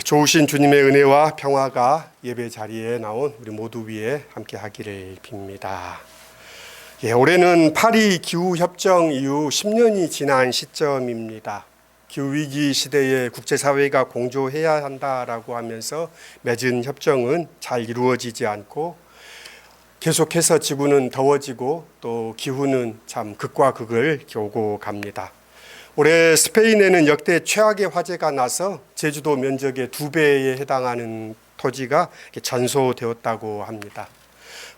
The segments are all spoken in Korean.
좋으신 주님의 은혜와 평화가 예배 자리에 나온 우리 모두 위에 함께 하기를 빕니다. 올해는 파리 기후협정 이후 10년이 지난 시점입니다. 기후위기 시대에 국제사회가 공조해야 한다라고 하면서 맺은 협정은 잘 이루어지지 않고 계속해서 지구는 더워지고 또 기후는 참 극과 극을 겨우고 갑니다. 올해 스페인에는 역대 최악의 화재가 나서 제주도 면적의 2배에 해당하는 토지가 전소되었다고 합니다.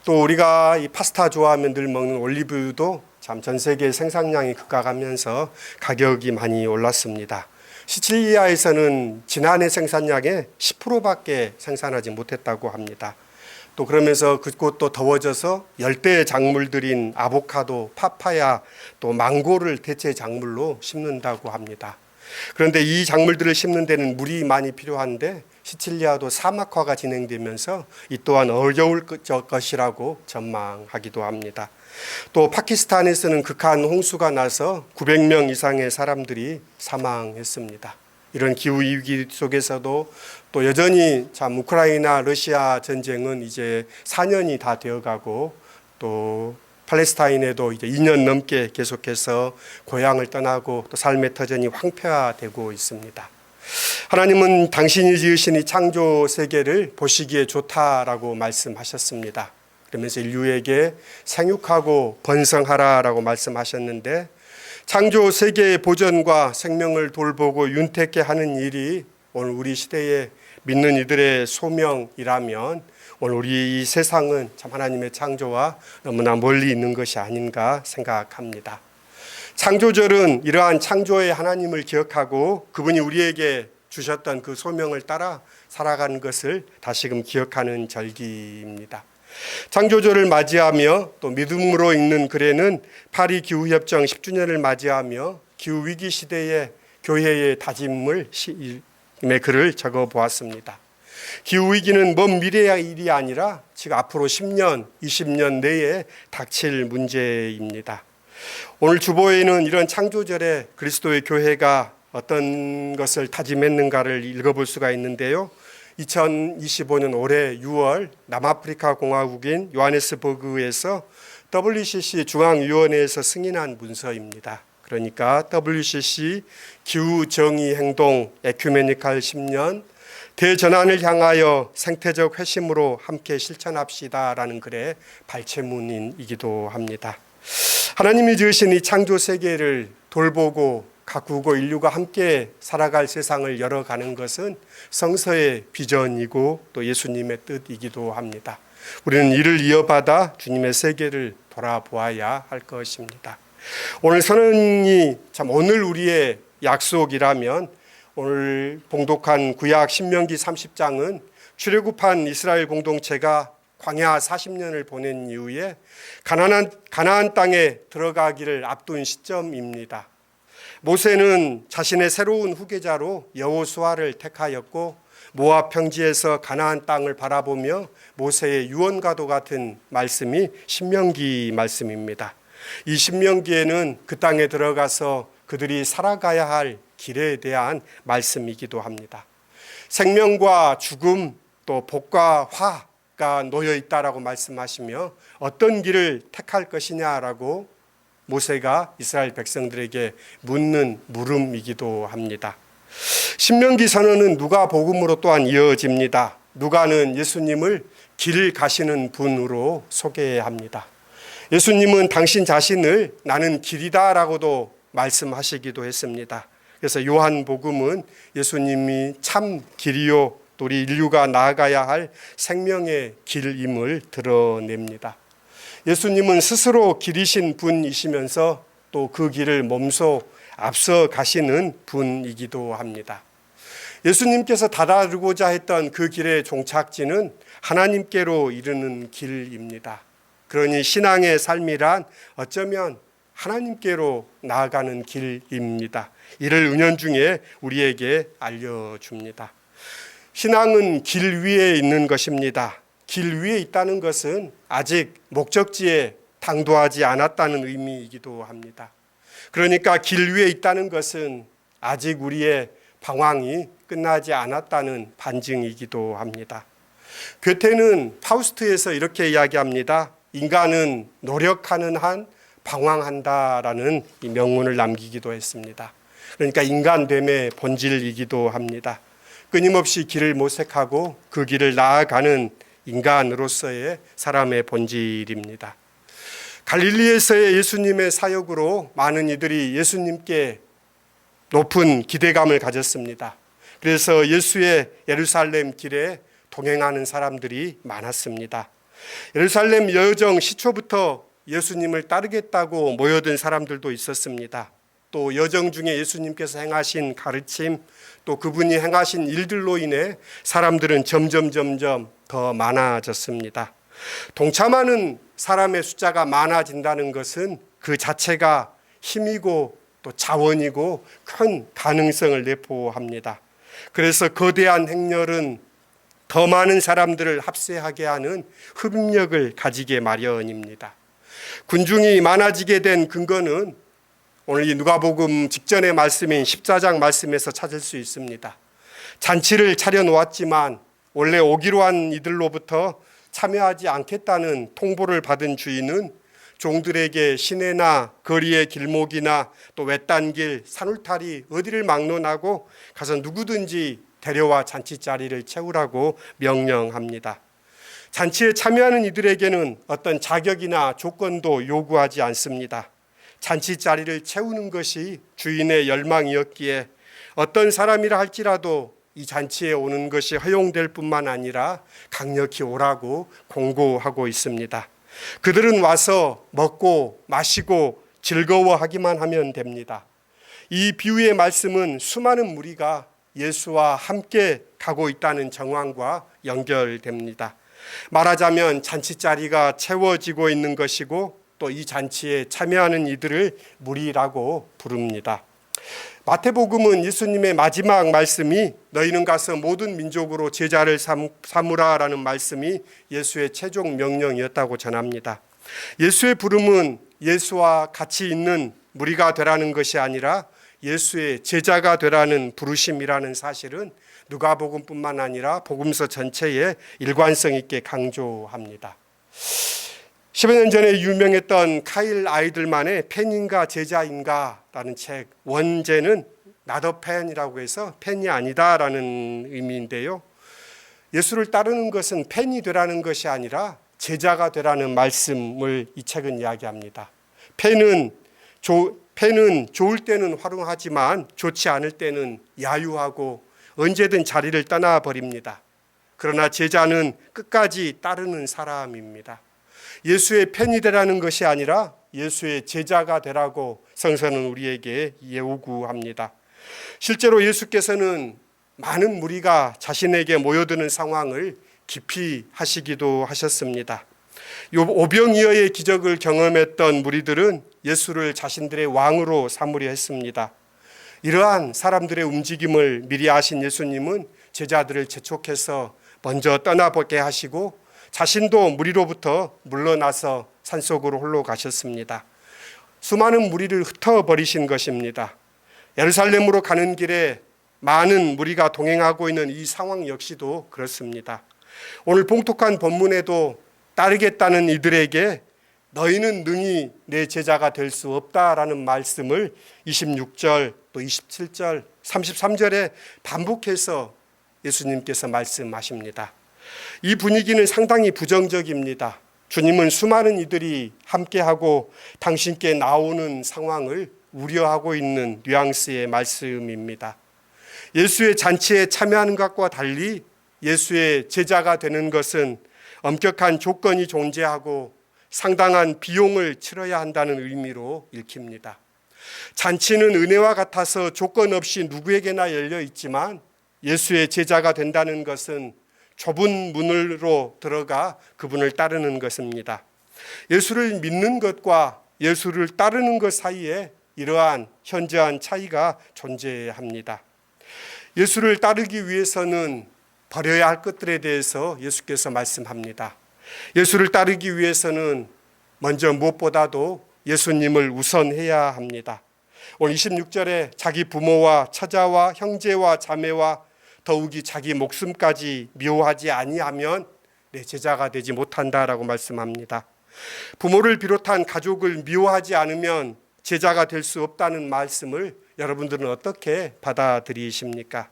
또 우리가 이 파스타 좋아하면 늘 먹는 올리브유도 참 전 세계 생산량이 급감하면서 가격이 많이 올랐습니다. 시칠리아에서는 지난해 생산량의 10%밖에 생산하지 못했다고 합니다. 또 그러면서 그곳도 더워져서 열대 작물들인 아보카도, 파파야, 또 망고를 대체 작물로 심는다고 합니다. 그런데 이 작물들을 심는 데는 물이 많이 필요한데 시칠리아도 사막화가 진행되면서 이 또한 어려울 것이라고 전망하기도 합니다. 또 파키스탄에서는 극한 홍수가 나서 900명 이상의 사람들이 사망했습니다. 이런 기후위기 속에서도 또 여전히 참 우크라이나 러시아 전쟁은 이제 4년이 다 되어가고 또 팔레스타인에도 이제 2년 넘게 계속해서 고향을 떠나고 또 삶의 터전이 황폐화되고 있습니다. 하나님은 당신이 지으신 이 창조 세계를 보시기에 좋다라고 말씀하셨습니다. 그러면서 인류에게 생육하고 번성하라라고 말씀하셨는데 창조 세계의 보존과 생명을 돌보고 윤택케 하는 일이 오늘 우리 시대에 믿는 이들의 소명이라면 오늘 우리 이 세상은 참 하나님의 창조와 너무나 멀리 있는 것이 아닌가 생각합니다. 창조절은 이러한 창조의 하나님을 기억하고 그분이 우리에게 주셨던 그 소명을 따라 살아가는 것을 다시금 기억하는 절기입니다. 창조절을 맞이하며 또 믿음으로 읽는 글에는 파리 기후협정 10주년을 맞이하며 기후위기 시대의 교회의 다짐의 글을 적어보았습니다. 기후위기는 먼 미래의 일이 아니라 지금 앞으로 10년, 20년 내에 닥칠 문제입니다. 오늘 주보에는 이런 창조절에 그리스도의 교회가 어떤 것을 다짐했는가를 읽어볼 수가 있는데요. 2025년 올해 6월 남아프리카 공화국인 요하네스버그에서 WCC 중앙위원회에서 승인한 문서입니다. 그러니까 WCC 기후정의행동 에큐메니칼 10년 대전환을 향하여 생태적 회심으로 함께 실천합시다라는 글의 발췌문이기도 합니다. 하나님이 지으신 이 창조 세계를 돌보고 가꾸고 인류가 함께 살아갈 세상을 열어가는 것은 성서의 비전이고 또 예수님의 뜻이기도 합니다. 우리는 이를 이어받아 주님의 세계를 돌아보아야 할 것입니다. 오늘 선언이 참 오늘 우리의 약속이라면 오늘 봉독한 구약 신명기 30장은 출애굽한 이스라엘 공동체가 광야 40년을 보낸 이후에 가나안 땅에 들어가기를 앞둔 시점입니다. 모세는 자신의 새로운 후계자로 여호수아를 택하였고 모압 평지에서 가나안 땅을 바라보며 모세의 유언과도 같은 말씀이 신명기 말씀입니다. 이 신명기에는 그 땅에 들어가서 그들이 살아가야 할 길에 대한 말씀이기도 합니다. 생명과 죽음 또 복과 화가 놓여 있다라고 말씀하시며 어떤 길을 택할 것이냐라고 모세가 이스라엘 백성들에게 묻는 물음이기도 합니다. 신명기 선언은 누가복음으로 또한 이어집니다. 누가는 예수님을 길 가시는 분으로 소개합니다. 예수님은 당신 자신을 나는 길이다라고도 말씀하시기도 했습니다. 그래서 요한복음은 예수님이 참 길이요 또 우리 인류가 나아가야 할 생명의 길임을 드러냅니다. 예수님은 스스로 길이신 분이시면서 또 그 길을 몸소 앞서 가시는 분이기도 합니다. 예수님께서 다다르고자 했던 그 길의 종착지는 하나님께로 이르는 길입니다. 그러니 신앙의 삶이란 어쩌면 하나님께로 나아가는 길입니다. 이를 은연중에 우리에게 알려줍니다. 신앙은 길 위에 있는 것입니다. 길 위에 있다는 것은 아직 목적지에 당도하지 않았다는 의미이기도 합니다. 그러니까 길 위에 있다는 것은 아직 우리의 방황이 끝나지 않았다는 반증이기도 합니다. 괴테는 파우스트에서 이렇게 이야기합니다. 인간은 노력하는 한 방황한다라는 이 명문을 남기기도 했습니다. 그러니까 인간됨의 본질이기도 합니다. 끊임없이 길을 모색하고 그 길을 나아가는 인간으로서의 사람의 본질입니다. 갈릴리에서의 예수님의 사역으로 많은 이들이 예수님께 높은 기대감을 가졌습니다. 그래서 예수의 예루살렘 길에 동행하는 사람들이 많았습니다. 예루살렘 여정 시초부터 예수님을 따르겠다고 모여든 사람들도 있었습니다. 또 여정 중에 예수님께서 행하신 가르침, 또 그분이 행하신 일들로 인해 사람들은 점점 더 많아졌습니다. 동참하는 사람의 숫자가 많아진다는 것은 그 자체가 힘이고 또 자원이고 큰 가능성을 내포합니다. 그래서 거대한 행렬은 더 많은 사람들을 합세하게 하는 흡입력을 가지게 마련입니다. 군중이 많아지게 된 근거는 오늘 이 누가복음 직전의 말씀인 14장 말씀에서 찾을 수 있습니다. 잔치를 차려놓았지만 원래 오기로 한 이들로부터 참여하지 않겠다는 통보를 받은 주인은 종들에게 시내나 거리의 길목이나 또 외딴 길, 산울타리 어디를 막론하고 가서 누구든지 데려와 잔치 자리를 채우라고 명령합니다. 잔치에 참여하는 이들에게는 어떤 자격이나 조건도 요구하지 않습니다. 잔치 자리를 채우는 것이 주인의 열망이었기에 어떤 사람이라 할지라도 이 잔치에 오는 것이 허용될 뿐만 아니라 강력히 오라고 공고하고 있습니다. 그들은 와서 먹고 마시고 즐거워하기만 하면 됩니다. 이 비유의 말씀은 수많은 무리가 예수와 함께 가고 있다는 정황과 연결됩니다. 말하자면 잔치 자리가 채워지고 있는 것이고 또 이 잔치에 참여하는 이들을 무리라고 부릅니다. 마태복음은 예수님의 마지막 말씀이 너희는 가서 모든 민족으로 제자를 삼으라라는 말씀이 예수의 최종 명령이었다고 전합니다. 예수의 부름은 예수와 같이 있는 무리가 되라는 것이 아니라 예수의 제자가 되라는 부르심이라는 사실은 누가복음뿐만 아니라 복음서 전체에 일관성 있게 강조합니다. 10여 년 전에 유명했던 카일 아이들만의 팬인가 제자인가라는 책, 원제는 not a fan이라고 해서 팬이 아니다라는 의미인데요. 예수를 따르는 것은 팬이 되라는 것이 아니라 제자가 되라는 말씀을 이 책은 이야기합니다. 팬은 좋을 때는 활용하지만 좋지 않을 때는 야유하고 언제든 자리를 떠나버립니다. 그러나 제자는 끝까지 따르는 사람입니다. 예수의 팬이 되라는 것이 아니라 예수의 제자가 되라고 성서는 우리에게 예우구합니다. 실제로 예수께서는 많은 무리가 자신에게 모여드는 상황을 깊이 하시기도 하셨습니다. 오병이어의 기적을 경험했던 무리들은 예수를 자신들의 왕으로 삼으려 했습니다. 이러한 사람들의 움직임을 미리 아신 예수님은 제자들을 재촉해서 먼저 떠나보게 하시고 자신도 무리로부터 물러나서 산속으로 홀로 가셨습니다. 수많은 무리를 흩어버리신 것입니다. 예루살렘으로 가는 길에 많은 무리가 동행하고 있는 이 상황 역시도 그렇습니다. 오늘 봉독한 본문에도 따르겠다는 이들에게 너희는 능히 내 제자가 될 수 없다라는 말씀을 26절 또 27절 33절에 반복해서 예수님께서 말씀하십니다. 이 분위기는 상당히 부정적입니다. 주님은 수많은 이들이 함께하고 당신께 나오는 상황을 우려하고 있는 뉘앙스의 말씀입니다. 예수의 잔치에 참여하는 것과 달리 예수의 제자가 되는 것은 엄격한 조건이 존재하고 상당한 비용을 치러야 한다는 의미로 읽힙니다. 잔치는 은혜와 같아서 조건 없이 누구에게나 열려 있지만 예수의 제자가 된다는 것은 좁은 문으로 들어가 그분을 따르는 것입니다. 예수를 믿는 것과 예수를 따르는 것 사이에 이러한 현저한 차이가 존재합니다. 예수를 따르기 위해서는 버려야 할 것들에 대해서 예수께서 말씀합니다. 예수를 따르기 위해서는 먼저 무엇보다도 예수님을 우선해야 합니다. 오늘 26절에 자기 부모와 처자와 형제와 자매와 더욱이 자기 목숨까지 미워하지 아니하면 내 제자가 되지 못한다라고 말씀합니다. 부모를 비롯한 가족을 미워하지 않으면 제자가 될 수 없다는 말씀을 여러분들은 어떻게 받아들이십니까?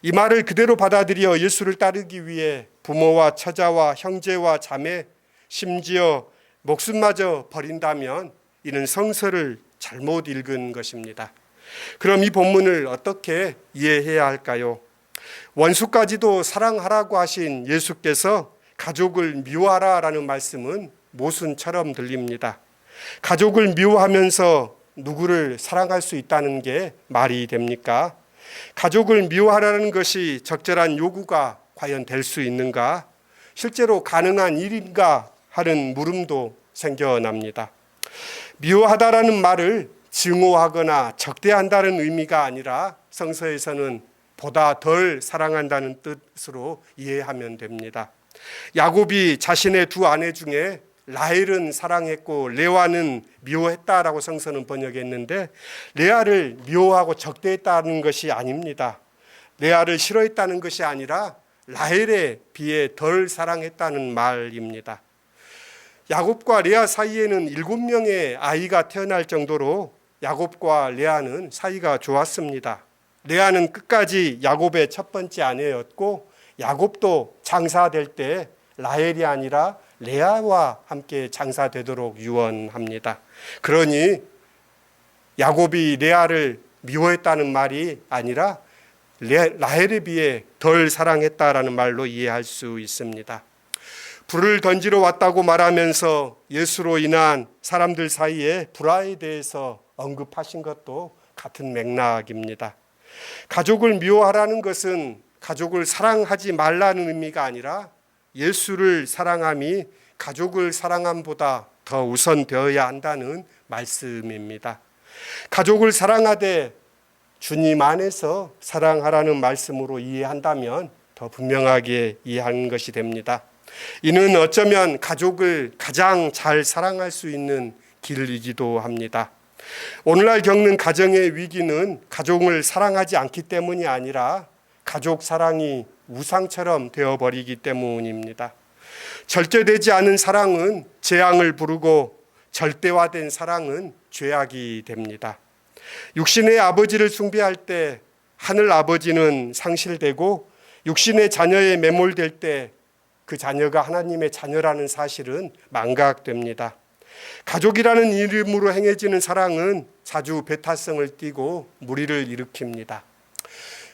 이 말을 그대로 받아들여 예수를 따르기 위해 부모와 처자와 형제와 자매, 심지어 목숨마저 버린다면 이는 성서를 잘못 읽은 것입니다. 그럼 이 본문을 어떻게 이해해야 할까요? 원수까지도 사랑하라고 하신 예수께서 가족을 미워하라라는 말씀은 모순처럼 들립니다. 가족을 미워하면서 누구를 사랑할 수 있다는 게 말이 됩니까? 가족을 미워하라는 것이 적절한 요구가 과연 될 수 있는가? 실제로 가능한 일인가 하는 물음도 생겨납니다. 미워하다라는 말을 증오하거나 적대한다는 의미가 아니라 성서에서는 보다 덜 사랑한다는 뜻으로 이해하면 됩니다. 야곱이 자신의 두 아내 중에 라헬은 사랑했고 레아는 미워했다라고 성서는 번역했는데 레아를 미워하고 적대했다는 것이 아닙니다. 레아를 싫어했다는 것이 아니라 라헬에 비해 덜 사랑했다는 말입니다. 야곱과 레아 사이에는 7명의 아이가 태어날 정도로 야곱과 레아는 사이가 좋았습니다. 레아는 끝까지 야곱의 첫 번째 아내였고 야곱도 장사될 때 라헬이 아니라 레아와 함께 장사되도록 유언합니다. 그러니 야곱이 레아를 미워했다는 말이 아니라 라헬에 비해 덜 사랑했다라는 말로 이해할 수 있습니다. 불을 던지러 왔다고 말하면서 예수로 인한 사람들 사이에 불화에 대해서 언급하신 것도 같은 맥락입니다. 가족을 미워하라는 것은 가족을 사랑하지 말라는 의미가 아니라 예수를 사랑함이 가족을 사랑함보다 더 우선되어야 한다는 말씀입니다. 가족을 사랑하되 주님 안에서 사랑하라는 말씀으로 이해한다면 더 분명하게 이해하는 것이 됩니다. 이는 어쩌면 가족을 가장 잘 사랑할 수 있는 길이기도 합니다. 오늘날 겪는 가정의 위기는 가족을 사랑하지 않기 때문이 아니라 가족 사랑이 우상처럼 되어버리기 때문입니다. 절제되지 않은 사랑은 재앙을 부르고 절대화된 사랑은 죄악이 됩니다. 육신의 아버지를 숭배할 때 하늘 아버지는 상실되고 육신의 자녀에 매몰될 때 그 자녀가 하나님의 자녀라는 사실은 망각됩니다. 가족이라는 이름으로 행해지는 사랑은 자주 배타성을 띠고 무리를 일으킵니다.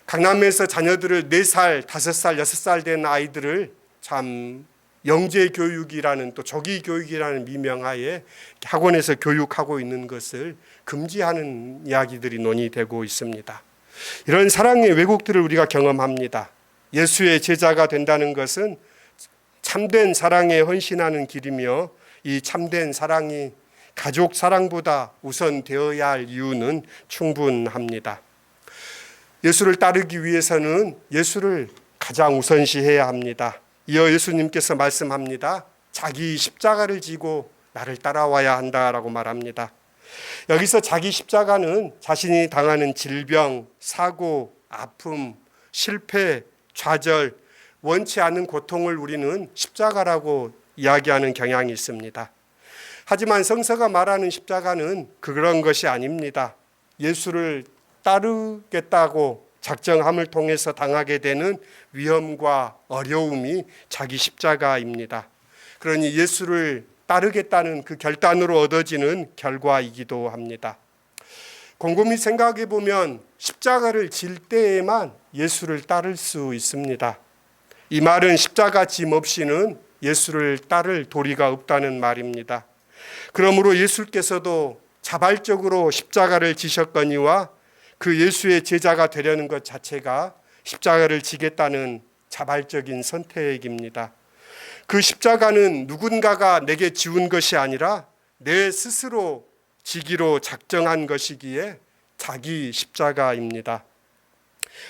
강남에서 자녀들을 4살, 5살, 6살 된 아이들을 참 영재교육이라는 또 조기교육이라는 미명하에 학원에서 교육하고 있는 것을 금지하는 이야기들이 논의되고 있습니다. 이런 사랑의 왜곡들을 우리가 경험합니다. 예수의 제자가 된다는 것은 참된 사랑에 헌신하는 길이며 이 참된 사랑이 가족 사랑보다 우선되어야 할 이유는 충분합니다. 예수를 따르기 위해서는 예수를 가장 우선시해야 합니다. 이어 예수님께서 말씀합니다. 자기 십자가를 지고 나를 따라와야 한다라고 말합니다. 여기서 자기 십자가는 자신이 당하는 질병, 사고, 아픔, 실패, 좌절, 원치 않는 고통을 우리는 십자가라고 이야기하는 경향이 있습니다. 하지만 성서가 말하는 십자가는 그런 것이 아닙니다. 예수를 따르겠다고 작정함을 통해서 당하게 되는 위험과 어려움이 자기 십자가입니다. 그러니 예수를 따르겠다는 그 결단으로 얻어지는 결과이기도 합니다. 곰곰이 생각해 보면 십자가를 질 때에만 예수를 따를 수 있습니다. 이 말은 십자가 짐 없이는 예수를 따를 도리가 없다는 말입니다. 그러므로 예수께서도 자발적으로 십자가를 지셨거니와 그 예수의 제자가 되려는 것 자체가 십자가를 지겠다는 자발적인 선택입니다. 그 십자가는 누군가가 내게 지운 것이 아니라 내 스스로 지기로 작정한 것이기에 자기 십자가입니다.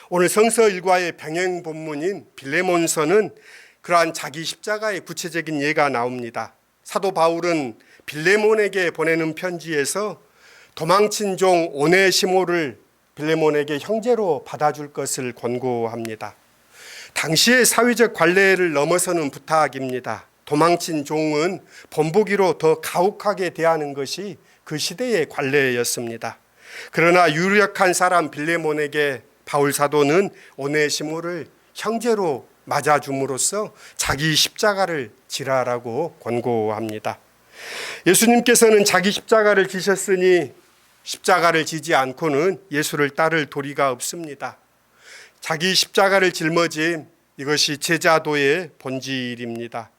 오늘 성서 일과의 병행 본문인 빌레몬서는 그러한 자기 십자가의 구체적인 예가 나옵니다. 사도 바울은 빌레몬에게 보내는 편지에서 도망친 종 오네시모를 빌레몬에게 형제로 받아줄 것을 권고합니다. 당시의 사회적 관례를 넘어서는 부탁입니다. 도망친 종은 본보기로 더 가혹하게 대하는 것이 그 시대의 관례였습니다. 그러나 유력한 사람 빌레몬에게 바울 사도는 오네시모를 형제로 맞아줌으로써 자기 십자가를 지라라고 권고합니다. 예수님께서는 자기 십자가를 지셨으니 십자가를 지지 않고는 예수를 따를 도리가 없습니다. 자기 십자가를 짊어짐, 이것이 제자도의 본질입니다.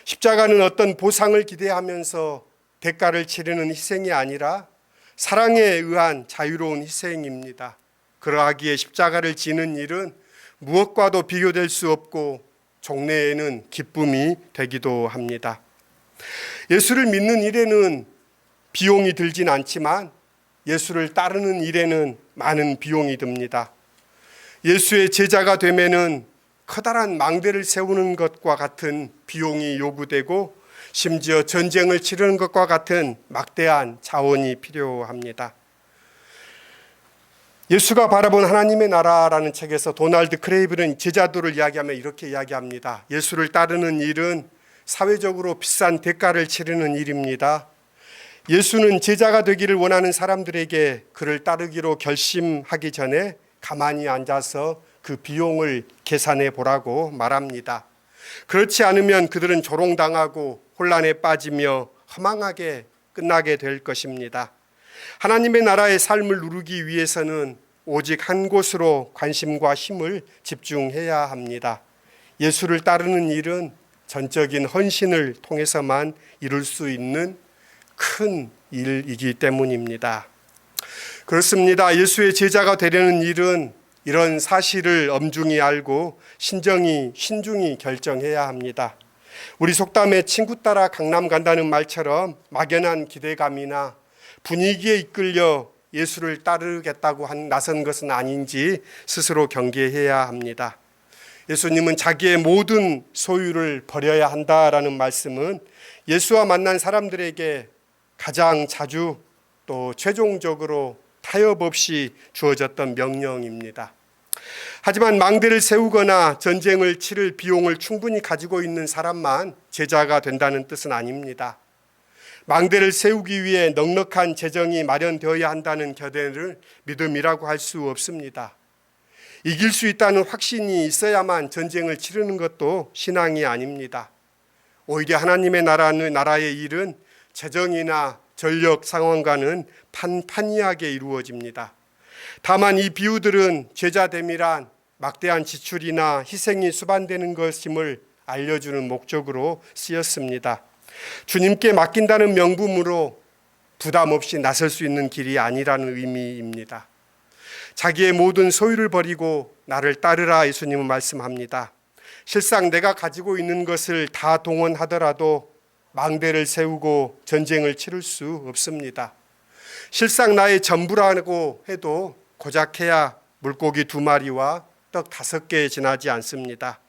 십자가는 어떤 보상을 기대하면서 대가를 치르는 희생이 아니라 사랑에 의한 자유로운 희생입니다. 그러하기에 십자가를 지는 일은 무엇과도 비교될 수 없고 종래에는 기쁨이 되기도 합니다. 예수를 믿는 일에는 비용이 들진 않지만 예수를 따르는 일에는 많은 비용이 듭니다. 예수의 제자가 되면은 커다란 망대를 세우는 것과 같은 비용이 요구되고 심지어 전쟁을 치르는 것과 같은 막대한 자원이 필요합니다. 예수가 바라본 하나님의 나라라는 책에서 도널드 크레이블은 제자도를 이야기하며 이렇게 이야기합니다. 예수를 따르는 일은 사회적으로 비싼 대가를 치르는 일입니다. 예수는 제자가 되기를 원하는 사람들에게 그를 따르기로 결심하기 전에 가만히 앉아서 그 비용을 계산해 보라고 말합니다. 그렇지 않으면 그들은 조롱당하고 혼란에 빠지며 허망하게 끝나게 될 것입니다. 하나님의 나라의 삶을 누리기 위해서는 오직 한 곳으로 관심과 힘을 집중해야 합니다. 예수를 따르는 일은 전적인 헌신을 통해서만 이룰 수 있는 큰 일이기 때문입니다. 그렇습니다. 예수의 제자가 되려는 일은 이런 사실을 엄중히 알고 신중히 결정해야 합니다. 우리 속담에 친구 따라 강남 간다는 말처럼 막연한 기대감이나 분위기에 이끌려 예수를 따르겠다고 나선 것은 아닌지 스스로 경계해야 합니다. 예수님은 자기의 모든 소유를 버려야 한다라는 말씀은 예수와 만난 사람들에게 가장 자주 또 최종적으로 타협 없이 주어졌던 명령입니다. 하지만 망대를 세우거나 전쟁을 치를 비용을 충분히 가지고 있는 사람만 제자가 된다는 뜻은 아닙니다. 망대를 세우기 위해 넉넉한 재정이 마련되어야 한다는 견해를 믿음이라고 할 수 없습니다. 이길 수 있다는 확신이 있어야만 전쟁을 치르는 것도 신앙이 아닙니다. 오히려 하나님의 나라의 일은 재정이나 전력 상황과는 판이하게 이루어집니다. 다만 이 비유들은 제자됨이란 막대한 지출이나 희생이 수반되는 것임을 알려주는 목적으로 쓰였습니다. 주님께 맡긴다는 명분으로 부담 없이 나설 수 있는 길이 아니라는 의미입니다. 자기의 모든 소유를 버리고 나를 따르라 예수님은 말씀합니다. 실상 내가 가지고 있는 것을 다 동원하더라도 망대를 세우고 전쟁을 치를 수 없습니다. 실상 나의 전부라고 해도 고작해야 물고기 2마리와 떡 5개 지나지 않습니다.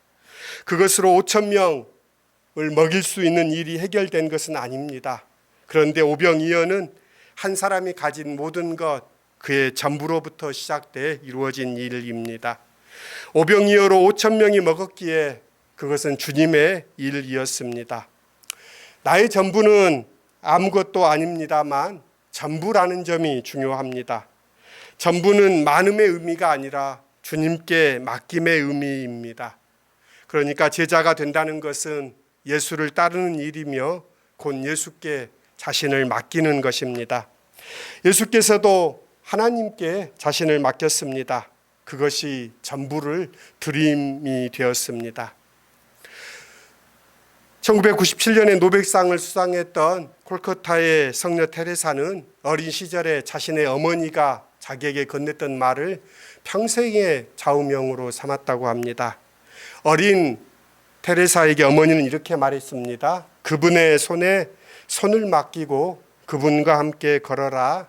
그것으로 5,000명을 먹일 수 있는 일이 해결된 것은 아닙니다. 그런데 오병이어는 한 사람이 가진 모든 것, 그의 전부로부터 시작돼 이루어진 일입니다. 오병이어로 5,000명이 먹었기에 그것은 주님의 일이었습니다. 나의 전부는 아무것도 아닙니다만 전부라는 점이 중요합니다. 전부는 많음의 의미가 아니라 주님께 맡김의 의미입니다. 그러니까 제자가 된다는 것은 예수를 따르는 일이며 곧 예수께 자신을 맡기는 것입니다. 예수께서도 하나님께 자신을 맡겼습니다. 그것이 전부를 드림이 되었습니다. 1997년에 노벨상을 수상했던 콜카타의 성녀 테레사는 어린 시절에 자신의 어머니가 자기에게 건넸던 말을 평생의 좌우명으로 삼았다고 합니다. 어린 테레사에게 어머니는 이렇게 말했습니다. 그분의 손에 손을 맡기고 그분과 함께 걸어라.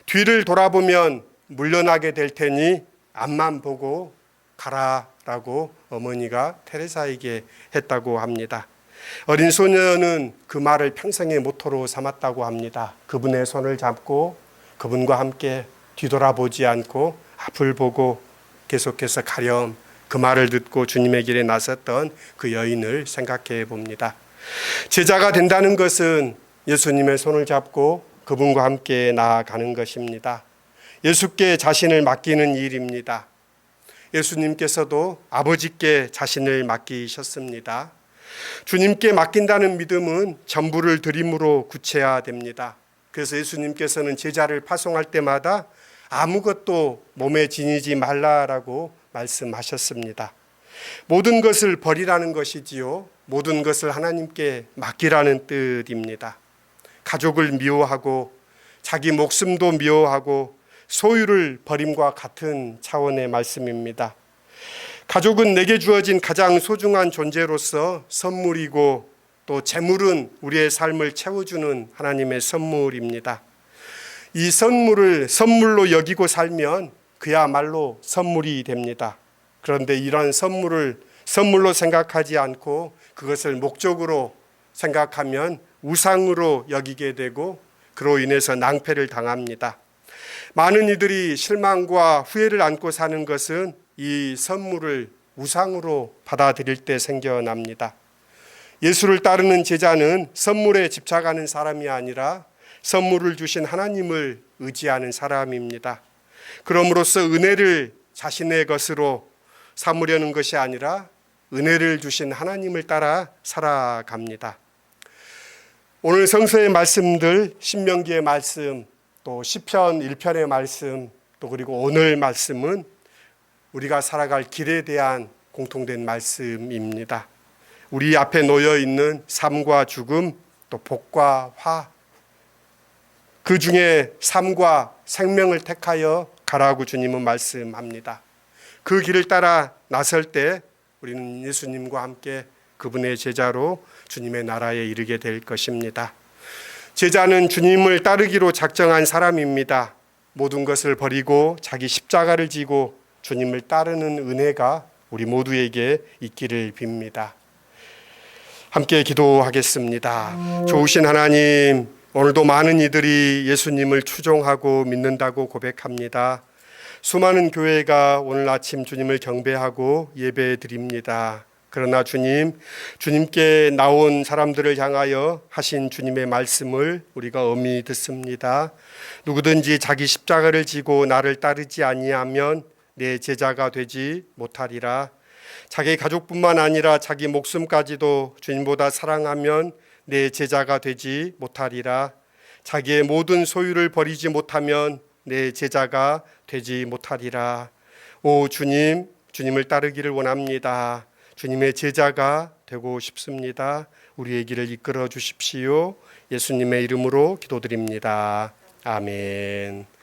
뒤를 돌아보면 물러나게 될 테니 앞만 보고 가라라고 어머니가 테레사에게 했다고 합니다. 어린 소녀는 그 말을 평생의 모토로 삼았다고 합니다. 그분의 손을 잡고 그분과 함께 뒤돌아보지 않고 앞을 보고 계속해서 가렴 그 말을 듣고 주님의 길에 나섰던 그 여인을 생각해 봅니다. 제자가 된다는 것은 예수님의 손을 잡고 그분과 함께 나아가는 것입니다. 예수께 자신을 맡기는 일입니다. 예수님께서도 아버지께 자신을 맡기셨습니다. 주님께 맡긴다는 믿음은 전부를 드림으로 구체화됩니다. 그래서 예수님께서는 제자를 파송할 때마다 아무것도 몸에 지니지 말라라고 말씀하셨습니다. 모든 것을 버리라는 것이지요. 모든 것을 하나님께 맡기라는 뜻입니다. 가족을 미워하고 자기 목숨도 미워하고 소유를 버림과 같은 차원의 말씀입니다. 가족은 내게 주어진 가장 소중한 존재로서 선물이고 또 재물은 우리의 삶을 채워주는 하나님의 선물입니다. 이 선물을 선물로 여기고 살면 그야말로 선물이 됩니다. 그런데 이런 선물을 선물로 생각하지 않고 그것을 목적으로 생각하면 우상으로 여기게 되고 그로 인해서 낭패를 당합니다. 많은 이들이 실망과 후회를 안고 사는 것은 이 선물을 우상으로 받아들일 때 생겨납니다. 예수를 따르는 제자는 선물에 집착하는 사람이 아니라 선물을 주신 하나님을 의지하는 사람입니다. 그럼으로써 은혜를 자신의 것으로 삼으려는 것이 아니라 은혜를 주신 하나님을 따라 살아갑니다. 오늘 성서의 말씀들, 신명기의 말씀, 또 시편 1편의 말씀, 또 그리고 오늘 말씀은 우리가 살아갈 길에 대한 공통된 말씀입니다. 우리 앞에 놓여 있는 삶과 죽음, 또 복과 화, 그 중에 삶과 생명을 택하여 가라고 주님은 말씀합니다. 그 길을 따라 나설 때 우리는 예수님과 함께 그분의 제자로 주님의 나라에 이르게 될 것입니다. 제자는 주님을 따르기로 작정한 사람입니다. 모든 것을 버리고 자기 십자가를 지고 주님을 따르는 은혜가 우리 모두에게 있기를 빕니다. 함께 기도하겠습니다. 좋으신 하나님, 오늘도 많은 이들이 예수님을 추종하고 믿는다고 고백합니다. 수많은 교회가 오늘 아침 주님을 경배하고 예배 드립니다. 그러나 주님께 나온 사람들을 향하여 하신 주님의 말씀을 우리가 엄히 듣습니다. 누구든지 자기 십자가를 지고 나를 따르지 아니하면 내 제자가 되지 못하리라. 자기 가족뿐만 아니라 자기 목숨까지도 주님보다 사랑하면 내 제자가 되지 못하리라. 자기의 모든 소유를 버리지 못하면 내 제자가 되지 못하리라. 오 주님, 주님을 따르기를 원합니다. 주님의 제자가 되고 싶습니다. 우리의 길을 이끌어 주십시오. 예수님의 이름으로 기도드립니다. 아멘.